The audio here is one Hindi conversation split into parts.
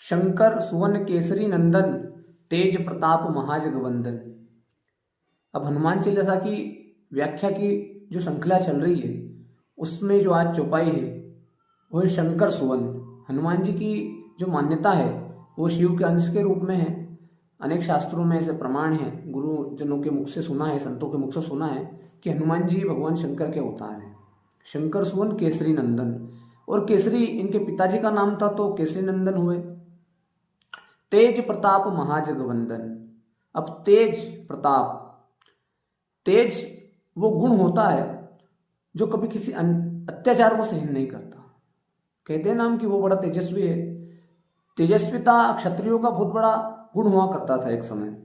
शंकर सुवन केसरी नंदन, तेज प्रताप महाजगवंदन। अब हनुमान चालीसा की व्याख्या की जो श्रृंखला चल रही है उसमें जो आज चौपाई है वो है शंकर सुवन। हनुमान जी की जो मान्यता है वो शिव के अंश के रूप में है। अनेक शास्त्रों में ऐसे प्रमाण है, गुरुजनों के मुख से सुना है, संतों के मुख से सुना है कि हनुमान जी भगवान शंकर के अवतार हैं। शंकर सुवन केसरी नंदन, और केसरी इनके पिताजी का नाम था तो केसरी नंदन हुए। तेज प्रताप महाजगवंदन। अब तेज प्रताप, तेज वो गुण होता है जो कभी किसी अत्याचार को सहन नहीं करता। कहते हैं नाम कि वो बड़ा तेजस्वी है। तेजस्विता क्षत्रियों का बहुत बड़ा गुण हुआ करता था एक समय।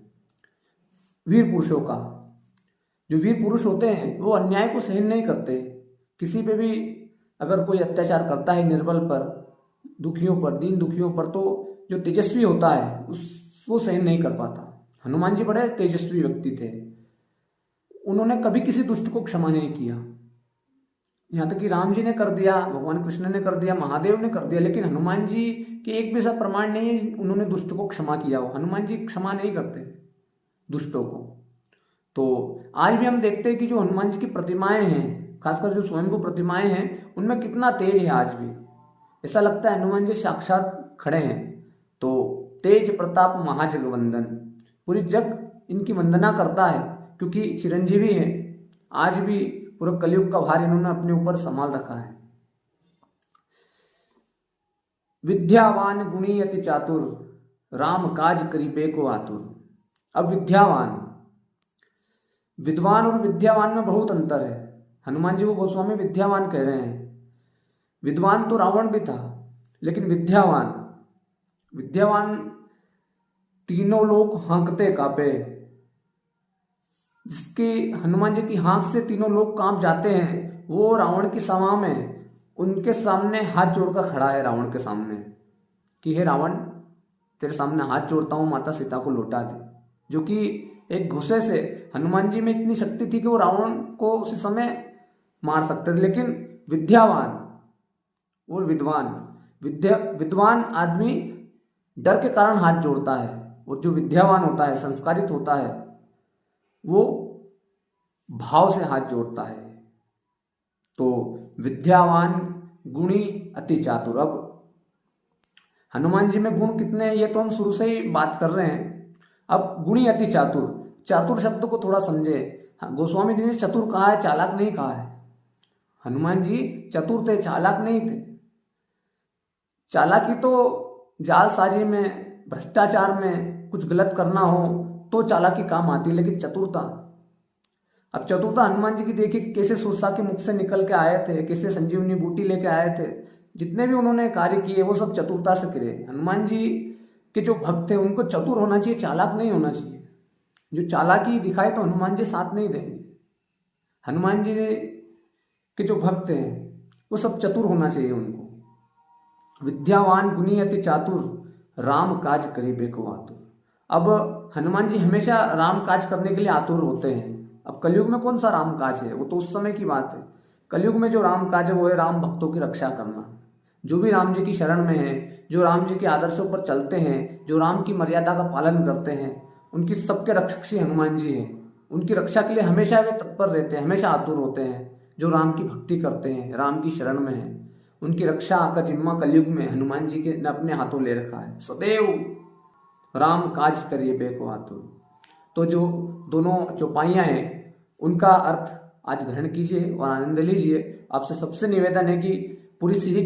वीर पुरुषों का, जो वीर पुरुष होते हैं वो अन्याय को सहन नहीं करते। किसी पे भी अगर कोई अत्याचार करता है निर्बल पर, दुखियों पर, दीन दुखियों पर, तो जो तेजस्वी होता है वो सहन नहीं कर पाता। हनुमान जी बड़े तेजस्वी व्यक्ति थे। उन्होंने कभी किसी दुष्ट को क्षमा नहीं किया। यहाँ तक कि राम जी ने कर दिया, भगवान कृष्ण ने कर दिया, महादेव ने कर दिया, लेकिन हनुमान जी के एक भी ऐसा प्रमाण नहीं है उन्होंने दुष्ट को क्षमा किया हो। हनुमान जी क्षमा नहीं करते दुष्टों को। तो आज भी हम देखते हैं कि जो हनुमान जी की प्रतिमाएं हैं, खासकर जो स्वयंभू प्रतिमाएं हैं, उनमें कितना तेज है। आज भी ऐसा लगता है हनुमान जी साक्षात खड़े हैं। तो तेज प्रताप महाजगवंदन, पूरी जग इनकी वंदना करता है क्योंकि चिरंजीवी है। आज भी पूरा कलयुग का भार इन्होंने अपने ऊपर संभाल रखा है। विद्यावान गुणी अति चातुर, राम काज करीबे को आतुर। अब विद्यावान, विद्वान और विद्यावान में बहुत अंतर है। हनुमान जी को गोस्वामी विद्यावान कह रहे हैं। विद्वान तो रावण भी था, लेकिन विद्यावान, विद्यावान तीनों लोग हाँकते कांपे। जिसके हनुमान जी की हाँक से तीनों लोग कांप जाते हैं, वो रावण की सभा में उनके सामने हाथ जोड़कर खड़ा है। रावण के सामने कि हे रावण, तेरे सामने हाथ जोड़ता हूं, माता सीता को लौटा दे। जो कि एक गुस्से से, हनुमान जी में इतनी शक्ति थी कि वो रावण को उसी समय मार सकते थे। लेकिन विद्यावान और विद्वान आदमी डर के कारण हाथ जोड़ता है, और जो विद्यावान होता है, संस्कारित होता है, वो भाव से हाथ जोड़ता है। तो विद्यावान गुणी अति चातुर। अब हनुमान जी में गुण कितने हैं ये तो हम शुरू से ही बात कर रहे हैं। अब गुणी अति चातुर, चातुर शब्द को थोड़ा समझे। गोस्वामी जी ने चतुर कहा है, चालाक नहीं कहा है। हनुमान जी चतुर थे, चालाक नहीं थे। चालाकी तो जालसाजी में, भ्रष्टाचार में, कुछ गलत करना हो तो चालाकी काम आती है, लेकिन चतुरता, अब चतुरता हनुमान जी की देखिए कि कैसे सुरसा के मुख से निकल के आए थे, कैसे संजीवनी बूटी लेके आए थे। जितने भी उन्होंने कार्य किए वो सब चतुरता से करे। हनुमान जी के जो भक्त थे उनको चतुर होना चाहिए, चालाक नहीं होना चाहिए। जो चालाकी दिखाए तो हनुमान जी साथ नहीं देंगे। हनुमान जी के जो भक्त हैं वो सब चतुर होना चाहिए उनको। विद्यावान गुणी अति चातुर, राम काज करीबे को आतुर। अब हनुमान जी हमेशा राम काज करने के लिए आतुर होते हैं। अब कलयुग में कौन सा राम काज है, वो तो उस समय की बात है। कलयुग में जो राम काज है वो है राम भक्तों की रक्षा करना। जो भी राम जी की शरण में है, जो राम जी के आदर्शों पर चलते हैं, जो राम की मर्यादा का पालन करते हैं, उनकी सबके रक्षक श्री हनुमान जी हैं। उनकी रक्षा के लिए हमेशा वे तत्पर रहते हैं, हमेशा आतुर होते हैं। जो राम की भक्ति करते हैं, राम की शरण में हैं, उनकी रक्षा का जिम्मा कलयुग में हनुमान जी के ने अपने हाथों ले रखा है। सदैव राम काज करिए बेको आतुर। तो जो दोनों चौपाइयाँ हैं उनका अर्थ आज ग्रहण कीजिए और आनंद लीजिए। आपसे सबसे निवेदन है कि पूरी सीरीज